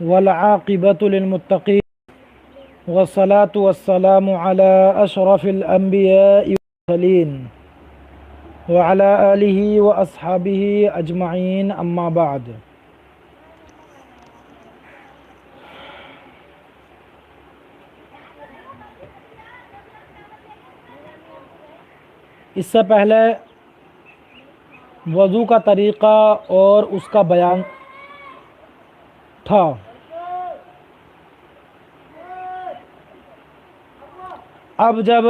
والعاقبۃ للمتقین والصلاة والسلام على اشرف الانبیاء والمرسلین وعلى آلہ واصحابہ اجمعین اما بعد۔ اس سے پہلے وضو کا طریقہ اور اس کا بیان تھا۔ اب جب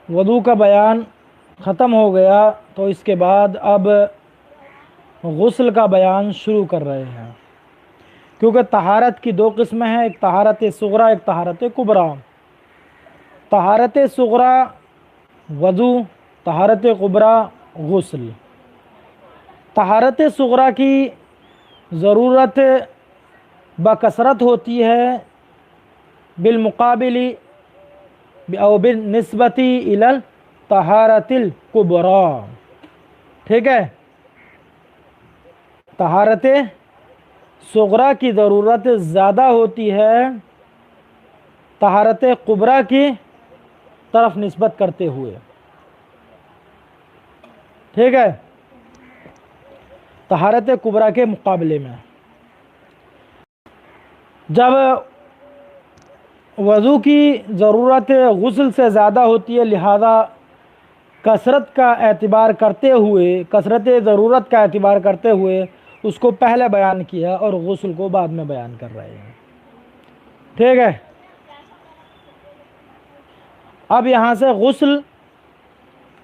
وضو کا بیان ختم ہو گیا تو اس کے بعد اب غسل کا بیان شروع کر رہے ہیں، کیونکہ طہارت کی دو قسمیں ہیں، ایک طہارت صغریٰ، ایک طہارت کبریٰ۔ طہارت صغریٰ وضو، طہارت کبریٰ غسل۔ طہارت صغریٰ کی ضرورت بکثرت ہوتی ہے بالمقابل او بالنسبت الی طہارت الکبریٰ، ٹھیک ہے؟ طہارت صغریٰ کی ضرورت زیادہ ہوتی ہے طہارت کبریٰ کی طرف نسبت کرتے ہوئے، ٹھیک ہے؟ طہارت کبریٰ کے مقابلے میں جب وضو کی ضرورت غسل سے زیادہ ہوتی ہے، لہذا کثرت کا اعتبار کرتے ہوئے، کثرت ضرورت کا اعتبار کرتے ہوئے اس کو پہلے بیان کیا اور غسل کو بعد میں بیان کر رہے ہیں، ٹھیک ہے؟ اب یہاں سے غسل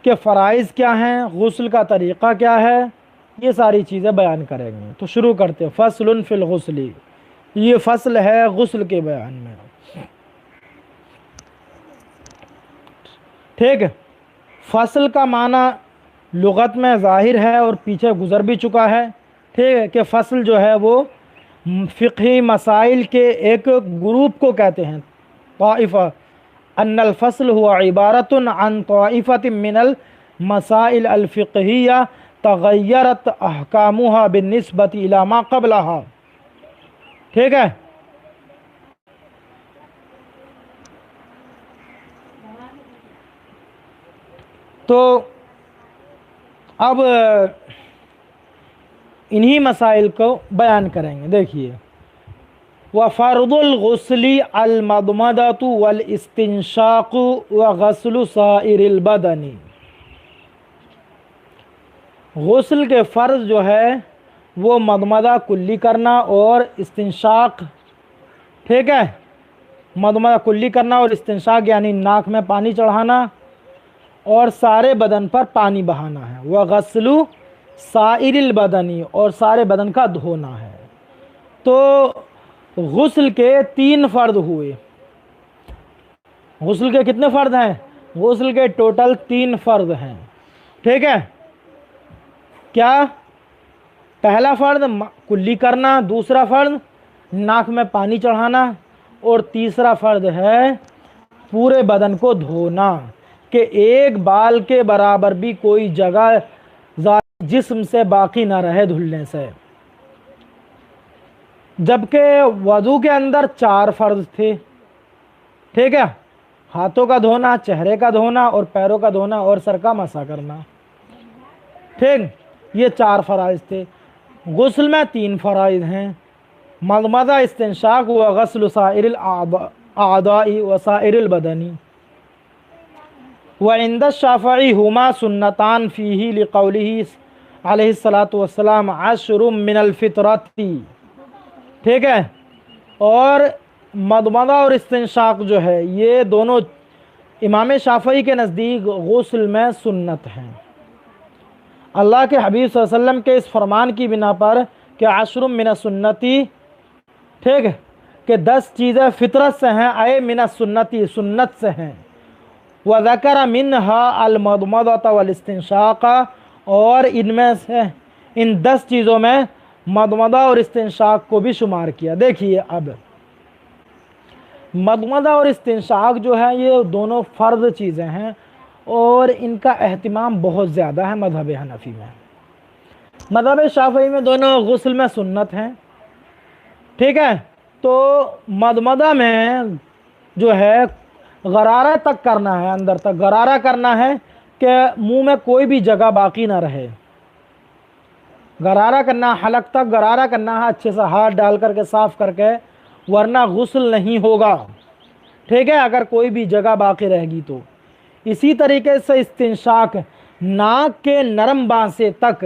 کے فرائض کیا ہیں، غسل کا طریقہ کیا ہے، یہ ساری چیزیں بیان کریں گے۔ تو شروع کرتے ہیں۔ فصل فی الغسل، یہ فصل ہے غسل کے بیان میں، ٹھیک ہے؟ فصل کا معنی لغت میں ظاہر ہے اور پیچھے گزر بھی چکا ہے، ٹھیک ہے؟ کہ فصل جو ہے وہ فقہی مسائل کے ایک گروپ کو کہتے ہیں، طائفہ۔ ان الفصل هو عبارت عن طائفة من المسائل الفقہیہ تغیرت احکامها بالنسبة الى ما قبلها، ٹھیک ہے؟ تو اب انہی مسائل کو بیان کریں گے۔ دیکھیے، وَفَرْضُ الْغُسْلِ الْمَضْمَضَةُ وَالْإِسْتِنْشَاقُ وَغَسْلُ سَائِرِ الْبَدَنِ۔ غسل کے فرض جو ہے وہ مضمضہ کلی کرنا اور استنشاق، ٹھیک ہے؟ مضمضہ کلی کرنا اور استنشاق یعنی ناک میں پانی چڑھانا اور سارے بدن پر پانی بہانا ہے۔ وَغَسْلُ سَائِرِ الْبَدَنِ، اور سارے بدن کا دھونا ہے۔ تو غسل کے 3 فرض ہوئے۔ غسل کے کتنے فرض ہیں؟ غسل کے ٹوٹل 3 فرض ہیں، ٹھیک ہے؟ کیا؟ پہلا فرض کلی کرنا، دوسرا فرض ناک میں پانی چڑھانا، اور تیسرا فرض ہے پورے بدن کو دھونا، کہ ایک بال کے برابر بھی کوئی جگہ جسم سے باقی نہ رہے دھلنے سے۔ جبکہ وضو کے اندر 4 فرض تھے، ٹھیک ہے؟ ہاتھوں کا دھونا، چہرے کا دھونا، اور پیروں کا دھونا، اور سر کا مسح کرنا، ٹھیک؟ یہ 4 فرائض تھے۔ غسل میں 3 فرائض ہیں، مضمضہ، استنشاق و غسل سائر الاعضاء و سائر البدن۔ وعند الشافعی ہما سنتان فیہ لقولہ علیہ الصلاۃ والسلام 10 من الفطرۃ، ٹھیک ہے؟ اور مضمضہ اور استنشاق جو ہے یہ دونوں امام شافعی کے نزدیک غسل میں سنت ہیں، اللہ کے حبیب صلی اللہ علیہ وسلم کے اس فرمان کی بنا پر کہ 10 من السنتی، ٹھیک ہے؟ کہ 10 چیزیں فطرت سے ہیں، اے من السنتی، سنت سے ہیں۔ وَذَكَرَ مِنْهَا الْمَضْمَضَةَ وَالْإِسْتِنْشَاقَ، اور ان میں سے ان 10 چیزوں میں مضمضہ اور استنشاق کو بھی شمار کیا۔ دیکھیے، اب مضمضہ اور استنشاق جو ہے یہ دونوں فرض چیزیں ہیں، اور ان کا اہتمام بہت زیادہ ہے مذہب حنفی میں۔ مذہب شافعی میں دونوں غسل میں سنت ہیں، ٹھیک ہے۔ تو مدمدہ میں جو ہے غرارہ تک کرنا ہے، اندر تک غرارہ کرنا ہے کہ منہ میں کوئی بھی جگہ باقی نہ رہے، غرارہ کرنا، حلق تک غرارہ کرنا ہے، اچھے سے ہاتھ ڈال کر کے صاف کر کے، ورنہ غسل نہیں ہوگا، ٹھیک ہے، اگر کوئی بھی جگہ باقی رہے گی تو۔ اسی طریقے سے استنشاق، ناک کے نرم بانسے تک،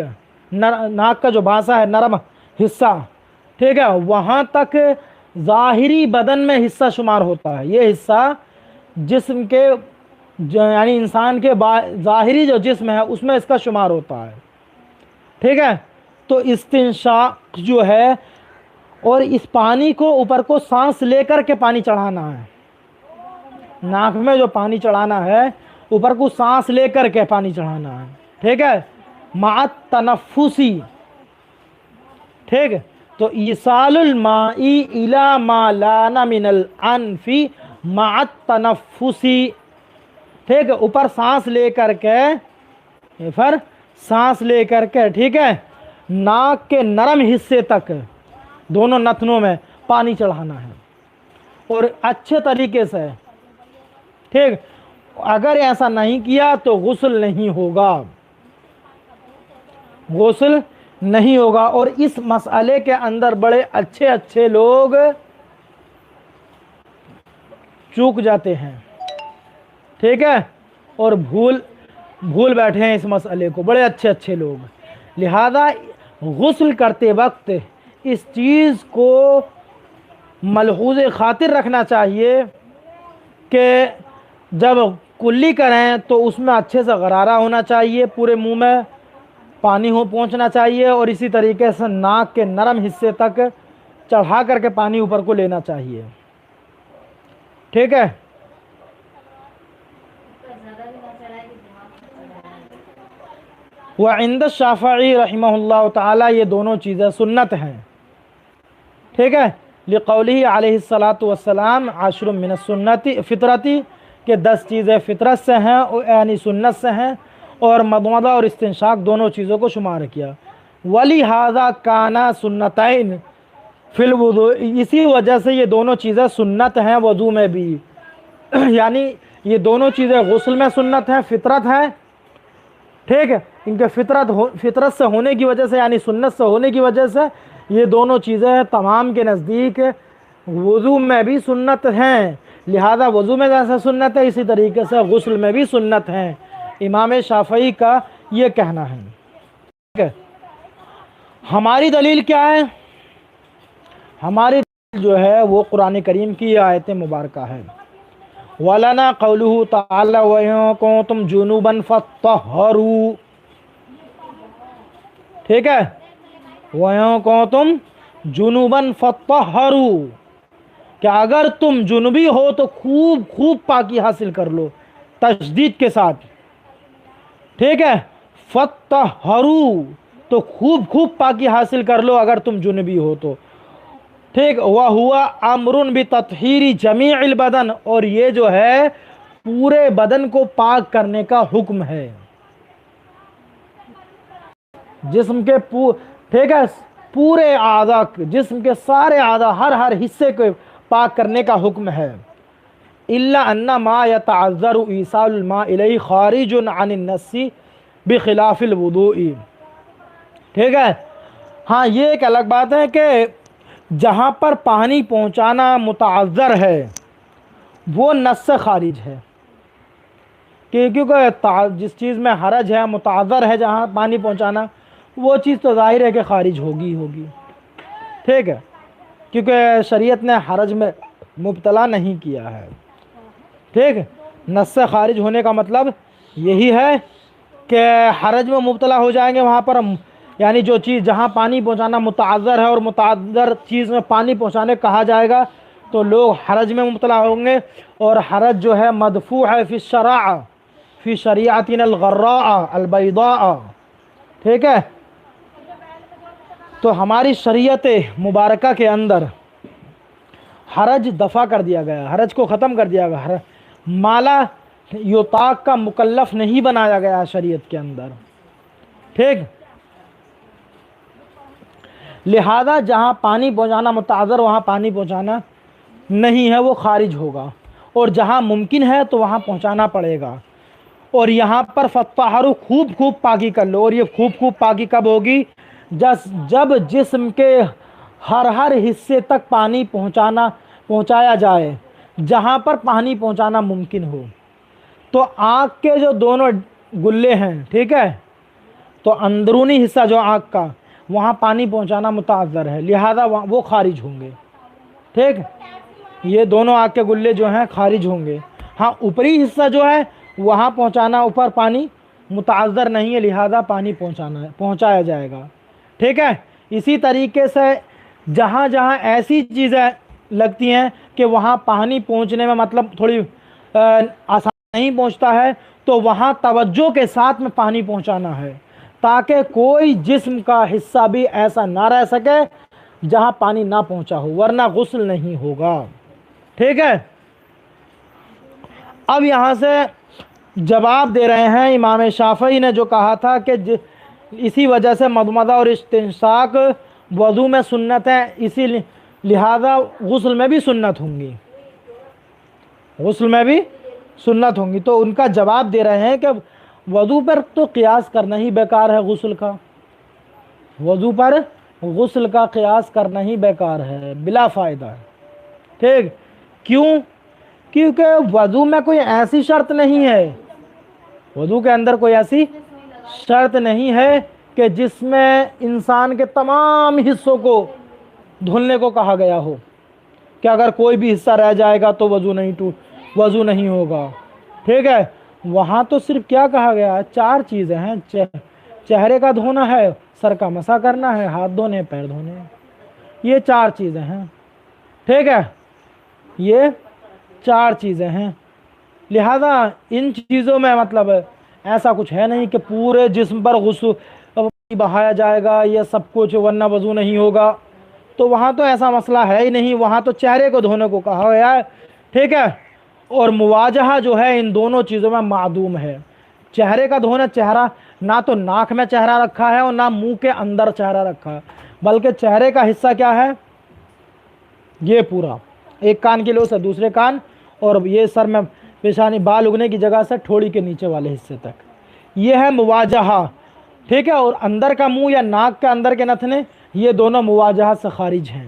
ناک کا جو بانسا ہے نرم حصہ، ٹھیک ہے، وہاں تک ظاہری بدن میں حصہ شمار ہوتا ہے۔ یہ حصہ جسم کے یعنی انسان کے ظاہری جو جسم ہے اس میں اس کا شمار ہوتا ہے، ٹھیک ہے۔ تو استنشاق جو ہے، اور اس پانی کو اوپر کو سانس لے کر کے پانی چڑھانا ہے، ناک میں جو پانی چڑھانا ہے اوپر کو سانس لے کر کے پانی چڑھانا ہے، ٹھیک ہے، مع التنفسی، ٹھیک ہے۔ تو ایصال الماء الی ما لان من الانف مع التنفسی، ٹھیک ہے، اوپر سانس لے کر کے، پھر سانس لے کر کے، ٹھیک ہے، ناک کے نرم حصے تک دونوں نتنوں میں پانی چڑھانا ہے، اور اچھے طریقے سے، ٹھیک۔ اگر ایسا نہیں کیا تو غسل نہیں ہوگا، غسل نہیں ہوگا۔ اور اس مسئلے کے اندر بڑے اچھے اچھے لوگ چوک جاتے ہیں، ٹھیک ہے، اور بھول بیٹھے ہیں اس مسئلے کو، بڑے اچھے اچھے لوگ۔ لہذا غسل کرتے وقت اس چیز کو ملحوظ خاطر رکھنا چاہیے کہ جب کلی کریں تو اس میں اچھے سے غرارہ ہونا چاہیے، پورے منہ میں پانی پہنچنا چاہیے، اور اسی طریقے سے ناک کے نرم حصے تک چڑھا کر کے پانی اوپر کو لینا چاہیے، ٹھیک ہے۔ وعند الشافعی رحمہ اللہ تعالی یہ دونوں چیزیں سنت ہیں، ٹھیک ہے، لقولہ علیہ الصلاۃ والسلام عشر من السنت فطرتی، کہ 10 چیزیں فطرت سے ہیں یعنی سنت سے ہیں، اور مضمضہ اور استنشاق دونوں چیزوں کو شمار کیا۔ وَلِهَذَا كَانَ سُنَّتَيْن فی الوضوء، اسی وجہ سے یہ دونوں چیزیں سنت ہیں وضو میں بھی، یعنی یہ دونوں چیزیں غسل میں سنت ہیں، فطرت ہیں، ٹھیک ہے، ان کے فطرت سے ہونے کی وجہ سے، یعنی سنت سے ہونے کی وجہ سے یہ دونوں چیزیں تمام کے نزدیک وضو میں بھی سنت ہیں، لہذا وضو میں جیسا سنت ہے اسی طریقے سے غسل میں بھی سنت ہیں، امام شافعی کا یہ کہنا ہے، ٹھیک ہے۔ ہماری دلیل کیا ہے؟ ہماری دلیل جو ہے وہ قرآن کریم کی آیت مبارکہ ہے، وَلَنَا قَوْلُهُ تَعَالَى وَإِن كُنتُمْ جُنُوبًا فَاطَّهَّرُوا، ٹھیک ہے، وَإِن كُنتُمْ جُنُوبًا فَاطَّهَّرُوا، کہ اگر تم جنوبی ہو تو خوب پاکی حاصل کر لو، تشدید کے ساتھ، ٹھیک ہے، فَاطَّهَّرُوا، تو خوب پاکی حاصل کر لو اگر تم جنوبی ہو تو، ٹھیک۔ وَهُوَ أَمْرٌ بِتَطْهِيرِ جَمِيعِ الْبَدَنِ، اور یہ جو ہے پورے بدن کو پاک کرنے کا حکم ہے، جسم کے ٹھیک ہے، پورے اعضاء، جسم کے سارے اعضاء، ہر حصے کو پاک کرنے کا حکم ہے۔ إِلَّا أَنَّ مَا يَتَعَذَّرُ إِيصَالُ الْمَاءِ إِلَيْهِ خَارِجٌ عَنِ النَّصِّ بِخِلَافِ الْوُضُوءِ، ٹھیک ہے۔ ہاں یہ ایک الگ بات ہے کہ جہاں پر پانی پہنچانا متعذر ہے وہ نص سے خارج ہے، کیونکہ جس چیز میں حرج ہے، متعذر ہے جہاں پانی پہنچانا، وہ چیز تو ظاہر ہے کہ خارج ہوگی، ٹھیک ہے، کیونکہ شریعت نے حرج میں مبتلا نہیں کیا ہے، ٹھیک ہے۔ نص سے خارج ہونے کا مطلب یہی ہے کہ حرج میں مبتلا ہو جائیں گے وہاں پر، یعنی جو چیز جہاں پانی پہنچانا متعذر ہے اور متعذر چیز میں پانی پہنچانے کہا جائے گا تو لوگ حرج میں مبتلا ہوں گے، اور حرج جو ہے مدفوع ہے فی الشرع، فی شریعتنا الغراء البیضاء، ٹھیک ہے۔ تو ہماری شریعت مبارکہ کے اندر حرج دفع کر دیا گیا، حرج کو ختم کر دیا گیا، مالا یطاق کا مکلف نہیں بنایا گیا شریعت کے اندر، ٹھیک۔ لہذا جہاں پانی پہنچانا متعذر وہاں پانی پہنچانا نہیں ہے، وہ خارج ہوگا، اور جہاں ممکن ہے تو وہاں پہنچانا پڑے گا۔ اور یہاں پر فطہروا، خوب پاکی کر لو، اور یہ خوب پاکی کب ہوگی؟ جب جسم کے ہر حصے تک پانی پہنچایا جائے جہاں پر پانی پہنچانا ممکن ہو۔ تو آنکھ کے جو دونوں گلے ہیں، ٹھیک ہے، تو اندرونی حصہ جو آنکھ کا، وہاں پانی پہنچانا متعذر ہے، لہذا وہ خارج ہوں گے، ٹھیک۔ یہ دونوں آنکھ کے گلے جو ہیں خارج ہوں گے۔ ہاں اوپری حصہ جو ہے وہاں پہنچانا، اوپر پانی متعذر نہیں ہے، لہذا پانی پہنچایا جائے گا، ٹھیک ہے۔ اسی طریقے سے جہاں جہاں ایسی چیزیں لگتی ہیں کہ وہاں پانی پہنچنے میں مطلب تھوڑی آسان نہیں پہنچتا ہے، تو وہاں توجہ کے ساتھ میں پانی پہنچانا ہے، تاکہ کوئی جسم کا حصہ بھی ایسا نہ رہ سکے جہاں پانی نہ پہنچا ہو، ورنہ غسل نہیں ہوگا، ٹھیک ہے۔ اب یہاں سے جواب دے رہے ہیں امام شافعی نے جو کہا تھا کہ اسی وجہ سے مضمضہ اور استنشاق وضو میں سنت ہے، اسی لہذا غسل میں بھی سنت ہوں گی، غسل میں بھی سنت ہوں گی۔ تو ان کا جواب دے رہے ہیں کہ وضو پر تو قیاس کرنا ہی بیکار ہے، غسل کا، وضو پر غسل کا قیاس کرنا ہی بیکار ہے، بلا فائدہ ہے، ٹھیک۔ کیوں؟ کیونکہ وضو میں کوئی ایسی شرط نہیں ہے، وضو کے اندر کوئی ایسی شرط نہیں ہے کہ جس میں انسان کے تمام حصوں کو دھلنے کو کہا گیا ہو کہ اگر کوئی بھی حصہ رہ جائے گا تو وضو نہیں ہوگا، ٹھیک ہے۔ وہاں تو صرف کیا کہا گیا ہے؟ 4 چیزیں ہیں، چہرے کا دھونا ہے، سر کا مسح کرنا ہے، ہاتھ دھونے، پیر دھونے، یہ 4 چیزیں ہیں، ٹھیک ہے، یہ 4 چیزیں ہیں۔ لہذا ان چیزوں میں مطلب ایسا کچھ ہے نہیں کہ پورے جسم پر غسل بہایا جائے گا، یہ سب کچھ، ورنہ وضو نہیں ہوگا، تو وہاں تو ایسا مسئلہ ہے ہی نہیں، وہاں تو چہرے کو دھونے کو کہا گیا ہے، ٹھیک ہے۔ اور مواجہہ جو ہے ان دونوں چیزوں میں معدوم ہے۔ چہرے کا دھونا، چہرہ نہ تو ناک میں چہرہ رکھا ہے اور نہ منہ کے اندر چہرہ رکھا ہے، بلکہ چہرے کا حصہ کیا ہے؟ یہ پورا، ایک کان کی لو سے دوسرے کان، اور یہ سر میں پیشانی، بال اگنے کی جگہ سے ٹھوڑی کے نیچے والے حصے تک، یہ ہے مواجہہ، ٹھیک ہے۔ اور اندر کا منہ یا ناک کے اندر کے نتنے، یہ دونوں مواجہہ سے خارج ہیں،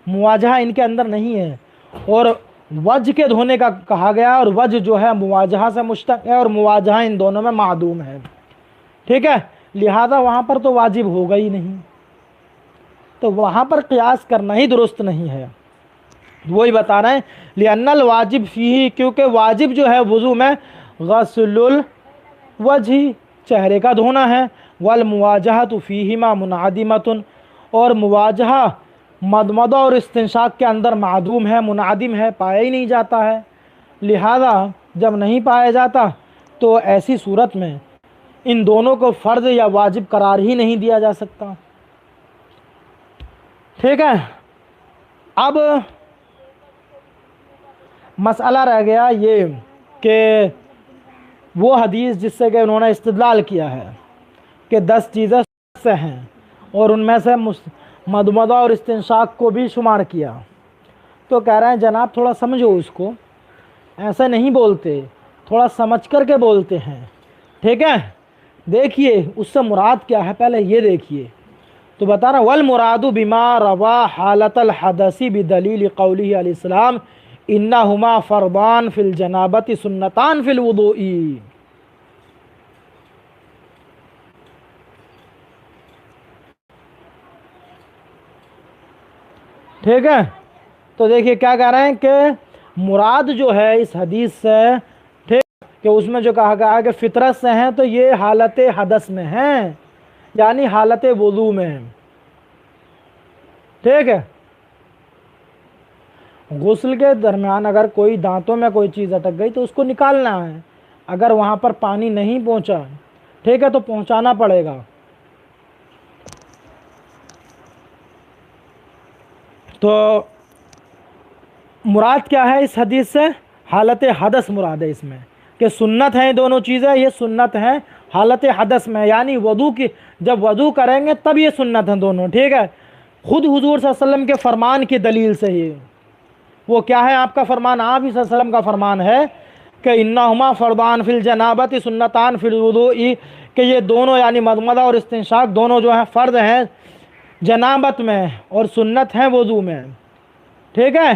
مواجہہ ان کے اندر نہیں ہے۔ اور وجہ کے دھونے کا کہا گیا، اور وجہ جو ہے مواجہہ سے مشتق ہے، اور مواجہہ ان دونوں میں معدوم ہے، ٹھیک ہے۔ لہذا وہاں پر تو واجب ہوگا ہی نہیں، تو وہاں پر قیاس کرنا ہی درست نہیں ہے۔ وہی بتا رہے ہیں لِأَنَّ الْوَاجِبْ فِيهِ، کیونکہ واجب جو ہے وضو میں غسل الوجہ، چہرے کا دھونا ہے، وَالْمُوَاجَهَةُ فِيهِمَا مُنْعَدِمَةٌ، اور مواجہہ مضمضہ اور استنشاق کے اندر معدوم ہے، منعدم ہے، پایا ہی نہیں جاتا ہے۔ لہذا جب نہیں پایا جاتا تو ایسی صورت میں ان دونوں کو فرض یا واجب قرار ہی نہیں دیا جا سکتا، ٹھیک ہے۔ اب مسئلہ رہ گیا یہ کہ وہ حدیث جس سے کہ انہوں نے استدلال کیا ہے کہ 10 چیزیں سے ہیں، اور ان میں سے مضمضہ اور استنشاق کو بھی شمار کیا، تو کہہ رہے ہیں جناب تھوڑا سمجھو اس کو، ایسا نہیں بولتے، تھوڑا سمجھ کر کے بولتے ہیں، ٹھیک ہے۔ دیکھیے اس سے مراد کیا ہے، پہلے یہ دیکھیے، تو بتا رہا والمراد بما روا حالت الحدث بدلیل قوله علیہ السلام انہما فرضان فی الجنابۃ سنتان فی الوضوء، ٹھیک ہے۔ تو دیکھیے کیا کہہ رہے ہیں کہ مراد جو ہے اس حدیث سے، ٹھیک، کہ اس میں جو کہا گیا ہے کہ فطرت سے ہیں، تو یہ حالت حدث میں ہیں، یعنی حالت وضو میں، ٹھیک ہے۔ غسل کے درمیان اگر کوئی دانتوں میں کوئی چیز اٹک گئی تو اس کو نکالنا ہے، اگر وہاں پر پانی نہیں پہنچا، ٹھیک ہے، تو پہنچانا پڑے گا۔ تو مراد کیا ہے اس حدیث سے؟ حالت حدث مراد ہے اس میں، کہ سنت ہیں دونوں چیزیں، یہ سنت ہیں حالت حدث میں، یعنی وضو کی، جب وضو کریں گے تب یہ سنت ہیں دونوں، ٹھیک ہے۔ خود حضور صلی اللہ علیہ وسلم کے فرمان کی دلیل سے ہی. وہ کیا ہے آپ کا فرمان؟ آپ ہی صلی اللہ علیہ وسلم کا فرمان ہے کہ انہما فردان فی الجنابت سنتان فی الوضوء، کہ یہ دونوں یعنی مضمضہ اور استنشاق دونوں جو ہیں فرض ہیں جنابت میں اور سنت ہیں وضو میں. ٹھیک ہے،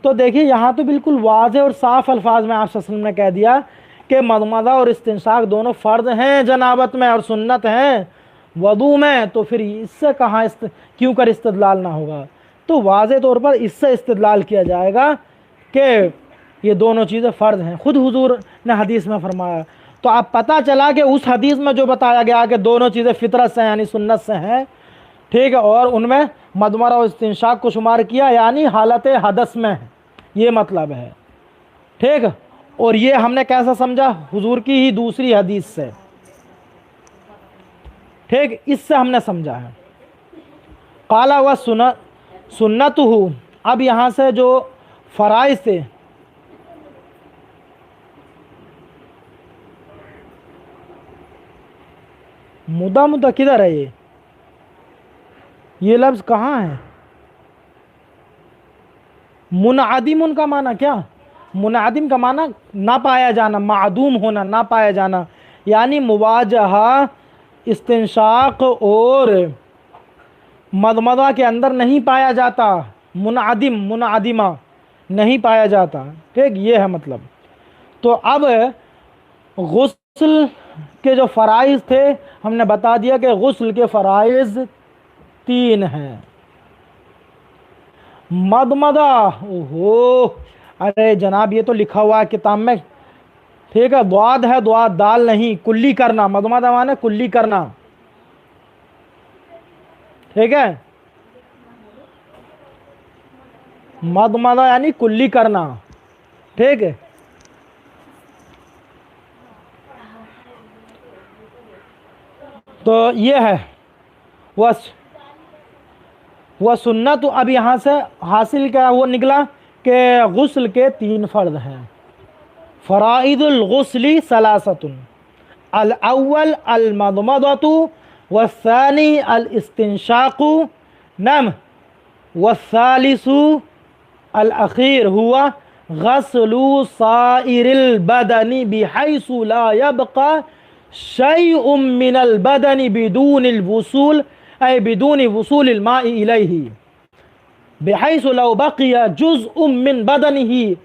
تو دیکھیے یہاں تو بالکل واضح اور صاف الفاظ میں آپ صلی اللہ علیہ وسلم نے کہہ دیا کہ مضمضہ اور استنشاق دونوں فرض ہیں جنابت میں اور سنت ہیں وضو میں. تو پھر اس سے کہاں کیوں کر استدلال نہ ہوگا؟ تو واضح طور پر اس سے استدلال کیا جائے گا کہ یہ دونوں چیزیں فرض ہیں، خود حضور نے حدیث میں فرمایا. تو اب پتہ چلا کہ اس حدیث میں جو بتایا گیا کہ دونوں چیزیں فطرت سے یعنی سنت سے ہیں، ٹھیک ہے، اور ان میں مضمضہ اور استنشاق کو شمار کیا یعنی حالت حدث میں ہے، یہ مطلب ہے. ٹھیک، اور یہ ہم نے کیسا سمجھا؟ حضور کی ہی دوسری حدیث سے. ٹھیک، اس سے ہم نے سمجھا ہے. قال و سنتہ، اب یہاں سے جو فرائض تھے مدہ کدھر ہے؟ یہ لفظ کہاں ہے؟ منعدم کا معنی کیا؟ منعدم کا معنی نہ پایا جانا، معدوم ہونا، نہ پایا جانا، یعنی مواجہہ استنشاق اور مضمضہ کے اندر نہیں پایا جاتا. منعدم، منعدمہ نہیں پایا جاتا. ٹھیک، یہ ہے مطلب. تو اب غسل کے جو فرائض تھے ہم نے بتا دیا کہ غسل کے فرائض 3 ہیں. مضمضہ، اوہو ارے جناب یہ تو لکھا ہوا ہے کتاب میں. ٹھیک ہے، ضاد ہے، ضاد دال نہیں، کلی کرنا. مضمضہ معنی کلی کرنا. ٹھیک ہے، مضمضہ یعنی کلی کرنا. ٹھیک ہے، تو یہ ہے وہ سنت. اب یہاں سے حاصل کیا وہ نکلا کہ غسل کے 3 فرض ہیں. فرائض الغسل 3، الاول المضمضۃ والثانی الاستنشاق، نعم، والثالث الاخیر هو غسل سائر البدن بحيث لا يبقى شيء من البدن بدون الوصول أي بدون وصول الماء إليه، بحيث لو بقي جزء من بدنه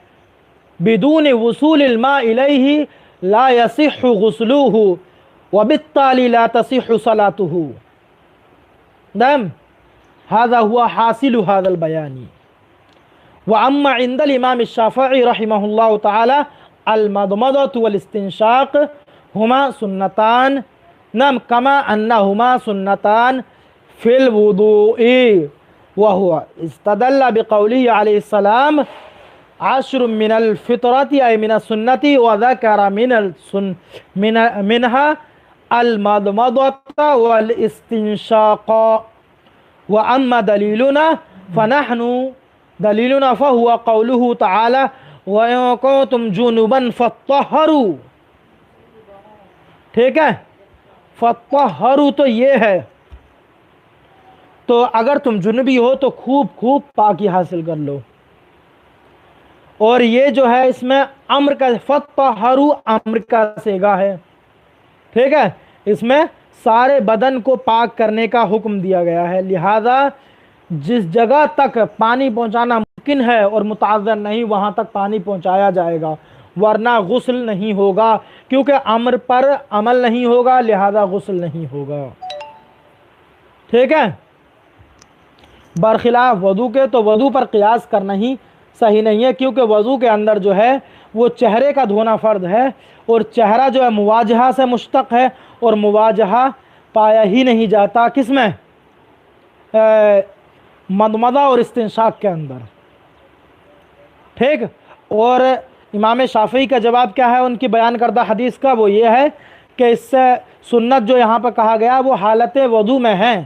بدون وصول الماء إليه لا يصح غسله وبالتالي لا تصح صلاته. نعم، هذا هو حاصل هذا البيان. وأما عند الإمام الشافعي رحمه الله تعالى المضمضة والاستنشاق هما سنتان، نعم، كما أنهما سنتان في الوضوء، وهو استدل بقوله عليه السلام 10 من الفطرة أي من السنة، وذكر منها المضمضة والاستنشاق. وأما دليلنا فنحن دلیلنا فهو قوله تعالی وَإِن كُنتُمْ جُنُبًا فَطَّهَّرُوا. ٹھیک ہے، فَطَّهَّرُوا تو یہ ہے، تو اگر تم جنبی ہو تو خوب خوب پاکی حاصل کر لو. اور یہ جو ہے اس میں امر کا فَطَّهَّرُوا امر کا صیغہ ہے. ٹھیک ہے، اس میں سارے بدن کو پاک کرنے کا حکم دیا گیا ہے. لہذا جس جگہ تک پانی پہنچانا ممکن ہے اور متعذر نہیں وہاں تک پانی پہنچایا جائے گا، ورنہ غسل نہیں ہوگا، کیونکہ امر پر عمل نہیں ہوگا لہذا غسل نہیں ہوگا. ٹھیک ہے، برخلاف وضو کے، تو وضو پر قیاس کرنا ہی صحیح نہیں ہے، کیونکہ وضو کے اندر جو ہے وہ چہرے کا دھونا فرض ہے، اور چہرہ جو ہے مواجہہ سے مشتق ہے، اور مواجہہ پایا ہی نہیں جاتا کس میں؟ مضمضہ اور استنشاق کے اندر. ٹھیک، اور امام شافعی کا جواب کیا ہے ان کی بیان کردہ حدیث کا؟ وہ یہ ہے کہ اس سے سنت جو یہاں پہ کہا گیا وہ حالت وضو میں ہیں.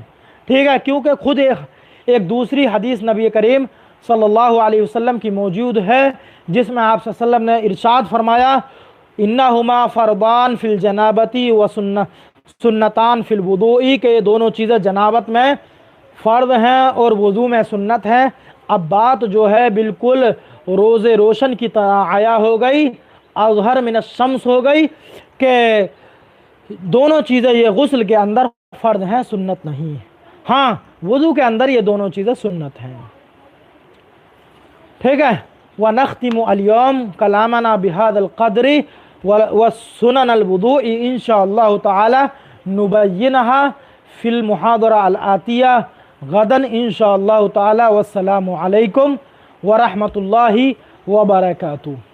ٹھیک ہے، کیونکہ خود ایک دوسری حدیث نبی کریم صلی اللہ علیہ وسلم کی موجود ہے جس میں آپ صلی اللہ علیہ وسلم نے ارشاد فرمایا انہما فرضان فی الجنابتی و سنتان فی الوضوء، کہ یہ دونوں چیزیں جنابت میں فرض ہیں اور وضو میں سنت ہے۔ اب بات جو ہے بالکل روز روشن کی طرح عیا ہو گئی، اظہر من الشمس ہو گئی کہ دونوں چیزیں یہ غسل کے اندر فرض ہیں، سنت نہیں۔ ہاں وضو کے اندر یہ دونوں چیزیں سنت ہیں، ٹھیک ہے۔ وَنَخْتِمُ الْيَوْمَ كَلَامَنَا بِهَذَا الْقَدْرِ وَسُنَنَ الْوُضُوءِ إِن شاء الله تعالى نُبَيِّنُهَا فِي الْمُحَاضَرَةِ الْآتِيَةِ غدا إن شاء الله تعالى، والسلام عليكم ورحمة الله وبركاته۔